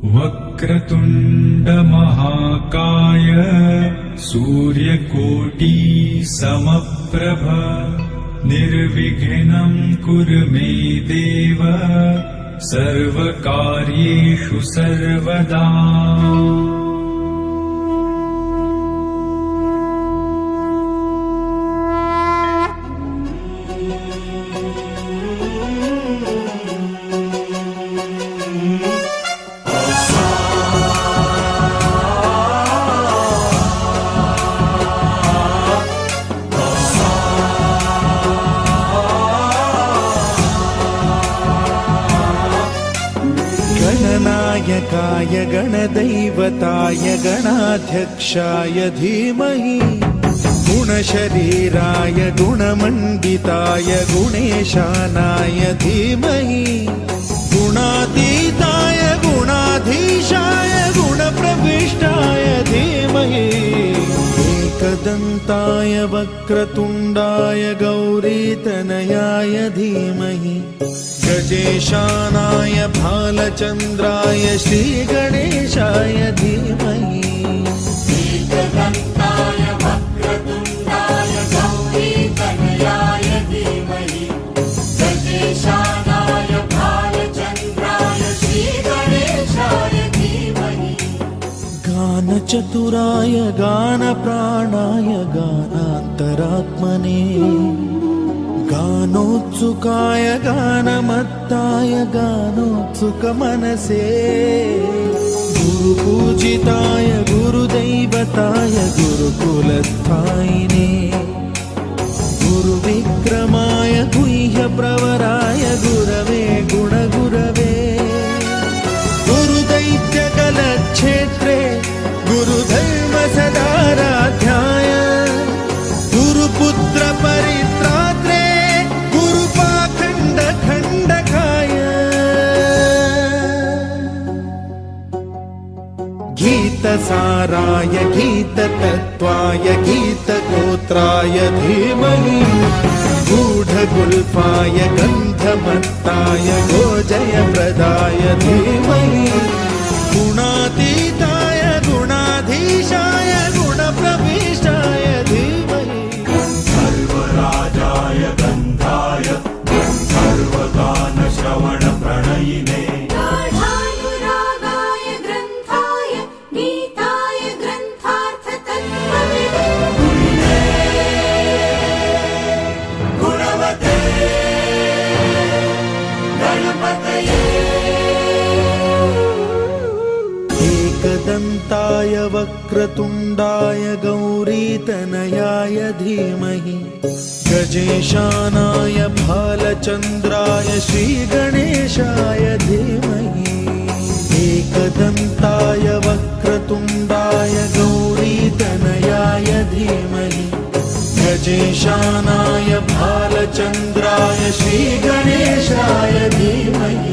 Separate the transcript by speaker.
Speaker 1: वक्रतुण्ड महाकाय सूर्यकोटि समप्रभ निर्विघ्नं कुरु मे देव सर्वकार्येषु सर्वदा।
Speaker 2: गणनायकाय गणदैवताय गणाध्यक्षाय धीमहि गुणशरीराय गुणमण्डिताय गुणेशानाय धीमहि गुणातीताय गुणाधीशाय गुणप्रविष्टाय धीमहि एकदन्ताय वक्रतुण्डाय गौरीतनयाय धीमहि गजेशानाय भालचन्द्राय श्रीगणेशाय धीमहि
Speaker 3: एकदन्ताय वक्रतुण्डाय गौरीतनयाय धीमहि गजेशानाय भालचन्द्राय श्रीगणेशाय धीमहि
Speaker 2: गानचतुराय गानप्राणाय गानान्तरात्मने गानोत्सुकाय गानमत्ताय गानोत्सुकमनसे गुरुपूजिताय गुरुदैवताय गुरुकुलस्थायिने गुरुविक्रमाय गुह्यप्रवराय गुरवे गुणगुरवे गुरुदैत्यकलक्षेत्रे गुरुधर्मसदाराध्याय गुरुपुत्रपरित्रात्रे गीतसाराय गीततत्त्वाय गीतगोत्राय धीमहि गूढगुल्फाय गन्धमत्ताय गोजयप्रदाय धीमहि गुणातीताय गुणाधीशाय गुणप्रविष्टाय धीमहि
Speaker 4: सर्वराजाय गन्धाय सर्वगानश्रवणप्रणयिने
Speaker 2: एकदन्ताय वक्रतुण्डाय गौरीतनयाय धीमहि गजेशानाय भालचन्द्राय श्रीगणेशाय धीमहि एकदन्ताय वक्रतुण्डाय गौरीतनयाय धीमहि गजेशानाय भालचन्द्राय श्रीगणेशाय धीमहि